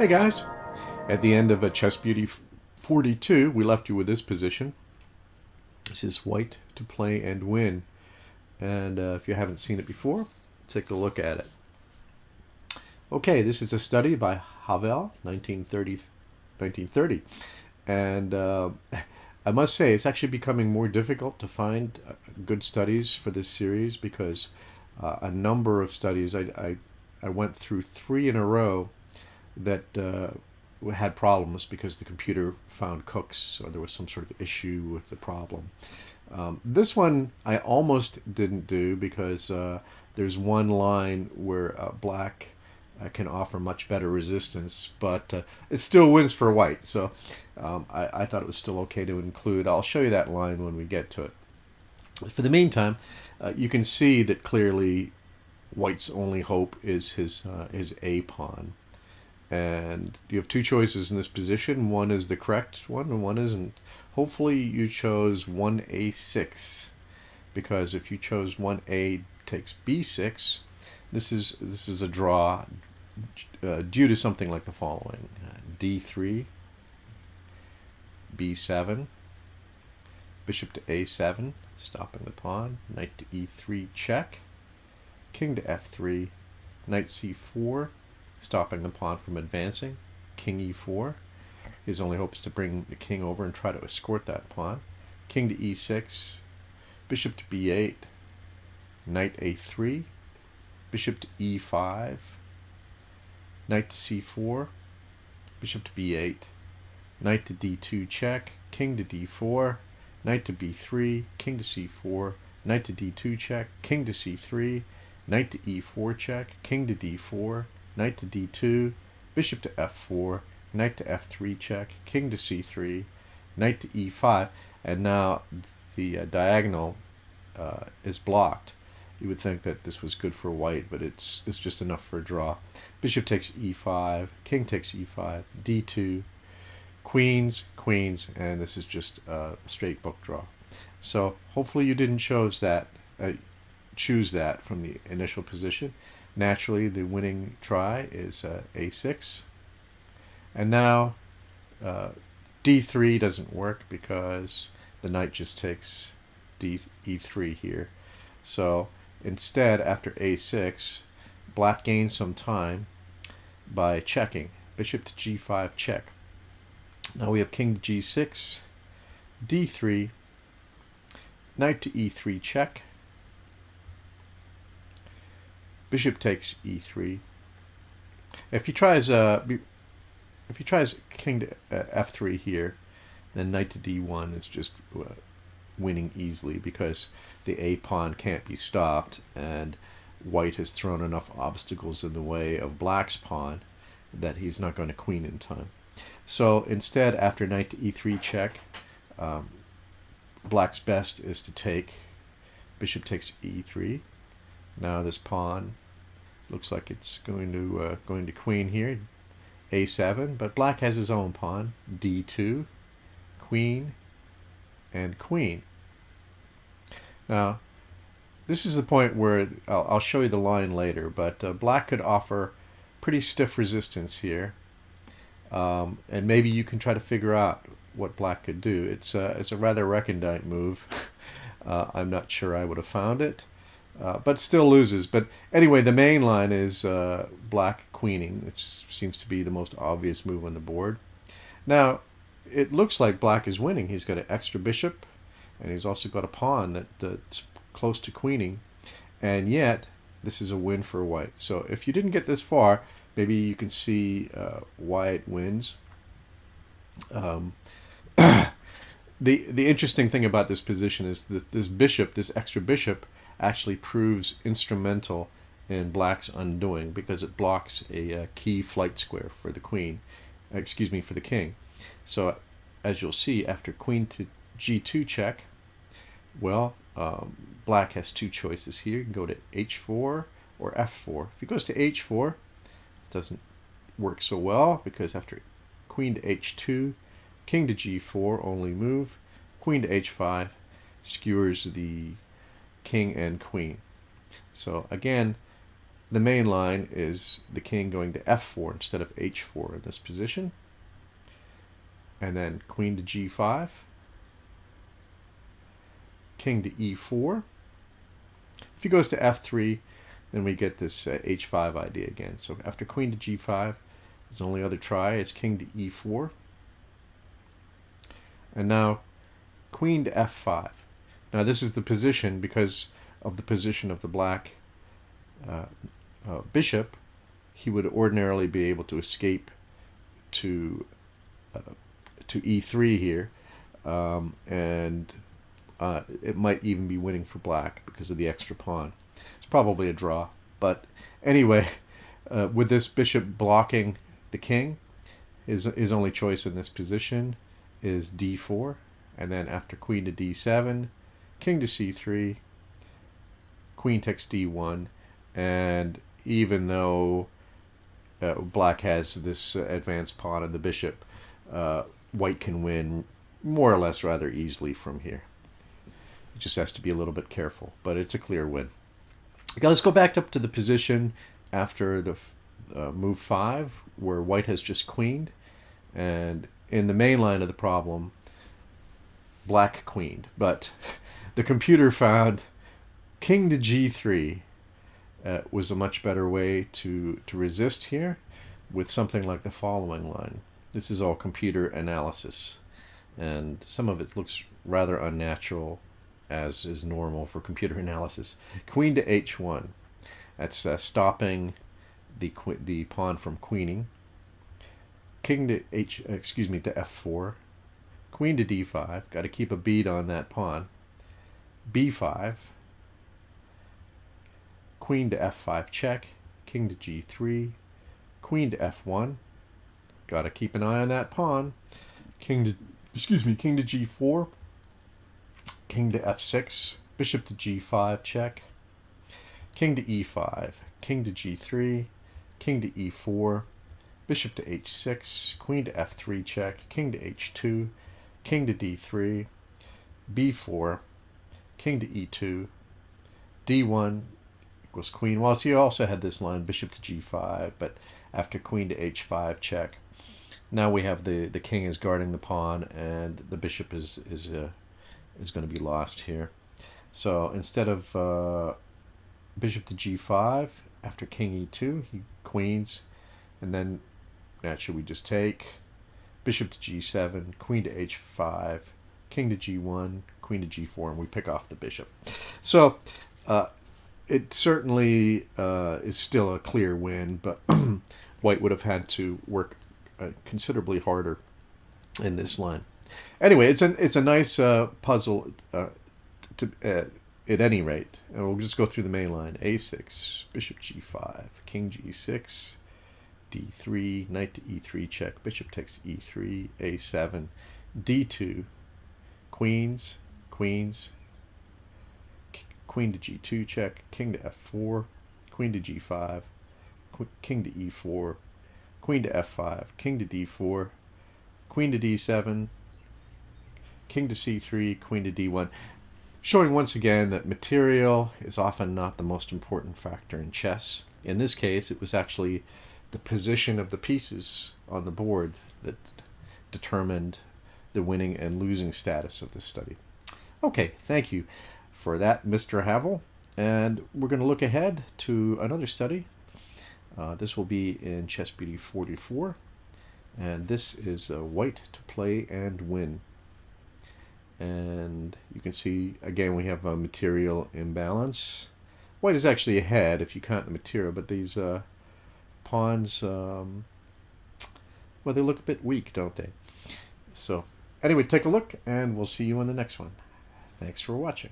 Hey guys, at the end of a Chess Beauty 42, we left you with this position. This is white to play and win. And if you haven't seen it before, take a look at it. Okay, this is a study by Havel, 1930. And I must say, it's actually becoming more difficult to find good studies for this series because a number of studies, I went through 3 in a row that had problems because the computer found cooks or there was some sort of issue with the problem. This one I almost didn't do because there's one line where black can offer much better resistance, but it still wins for white. So I thought it was still okay to include. I'll show you that line when we get to it. For the meantime, you can see that clearly white's only hope is his A pawn. And you have 2 choices in this position. One is the correct one and one isn't. Hopefully you chose 1A6, because if you chose 1A takes B6, this is a draw due to something like the following: D3, B7, bishop to A7, stopping the pawn, knight to E3 check, king to F3, knight C4, stopping the pawn from advancing, king E4. His only hope is to bring the king over and try to escort that pawn. King to E6, bishop to B8, knight A3, bishop to E5, knight to C4, bishop to B8, knight to D2 check, king to D4, knight to B3, king to C4, knight to D2 check, king to C3, knight to E4 check, king to D4, knight to D2, bishop to F4, knight to F3 check, king to C3, knight to E5, and now the diagonal is blocked. You would think that this was good for white, but it's just enough for a draw. Bishop takes E5, king takes E5, D2, queens, and this is just a straight book draw. So hopefully you didn't choose that from the initial position. Naturally, the winning try is A6. And now D3 doesn't work because the knight just takes E3 here. So instead, after A6, black gains some time by checking. Bishop to G5 check. Now we have king to G6, D3, knight to E3 check, bishop takes E3. If he tries king to F3 here, then knight to D1 is just winning easily because the A pawn can't be stopped, and white has thrown enough obstacles in the way of black's pawn that he's not going to queen in time. So instead, after knight to E3 check, black's best is to take. Bishop takes E3. Now this pawn looks like it's going to queen here, A7, but black has his own pawn, D2, queen, and queen. Now, this is the point where I'll show you the line later, but black could offer pretty stiff resistance here, and maybe you can try to figure out what black could do. It's a rather recondite move. I'm not sure I would have found it. But still loses. But anyway, the main line is black queening. It seems to be the most obvious move on the board. Now, it looks like black is winning. He's got an extra bishop, and he's also got a pawn that's close to queening. And yet, this is a win for white. So if you didn't get this far, maybe you can see why it wins. The interesting thing about this position is that this bishop, this extra bishop, actually proves instrumental in black's undoing because it blocks a key flight square for the queen, for the king. So as you'll see, after queen to G2 check, well, black has 2 choices here. You can go to H4 or F4. If he goes to H4, it doesn't work so well because after queen to H2, king to G4, only move, queen to H5, skewers the king and queen. So again, the main line is the king going to f4 instead of h4 in this position. And then queen to g5, king to e4. If he goes to f3, then we get this h5 idea again. So after queen to g5, his only other try is king to e4. And now queen to f5. Now this is the position, because of the position of the black bishop, he would ordinarily be able to escape to e3 here, and it might even be winning for black because of the extra pawn. It's probably a draw, but anyway, with this bishop blocking the king, his only choice in this position is d4, and then after queen to d7, king to c3, queen takes d1, and even though black has this advanced pawn and the bishop, white can win more or less rather easily from here. It just has to be a little bit careful, but it's a clear win. Okay, let's go back up to the position after the move 5, where white has just queened, and in the main line of the problem, black queened, but the computer found king to g3 was a much better way to resist here, with something like the following line. This is all computer analysis, and some of it looks rather unnatural, as is normal for computer analysis. Queen to h1, that's stopping the pawn from queening. King to to f4. Queen to d5, got to keep a bead on that pawn. b5. Queen to f5 check. King to g3. Queen to f1. Got to keep an eye on that pawn. King to g4. King to f6. Bishop to g5 check. King to e5. King to g3. King to e4. Bishop to h6. Queen to f3 check. King to h2. King to d3. b4. King to e2. d1 equals queen. Well, so you also had this line, bishop to g5, but after queen to h5 check. Now we have the king is guarding the pawn, and the bishop is going to be lost here. So instead of bishop to g5, after king e2, he queens, and then naturally we just take bishop to g7, queen to h5, king to g1, queen to g4, and we pick off the bishop. So it certainly is still a clear win, but white would have had to work considerably harder in this line. Anyway, it's a nice puzzle at any rate. And we'll just go through the main line. a6, bishop g5, king g6, d3, knight to e3 check, bishop takes e3, a7, d2, queens, queens, queen to g2 check, king to f4, queen to g5, king to e4, queen to f5, king to d4, queen to d7, king to c3, queen to d1, showing once again that material is often not the most important factor in chess. In this case, it was actually the position of the pieces on the board that determined the winning and losing status of this study. Okay, thank you for that, Mr. Havel. And we're going to look ahead to another study. This will be in Chess Beauty 44. And this is White to play and win. And you can see, again, we have a material imbalance. White is actually ahead if you count the material, but these pawns, well, they look a bit weak, don't they? So anyway, take a look, and we'll see you on the next one. Thanks for watching.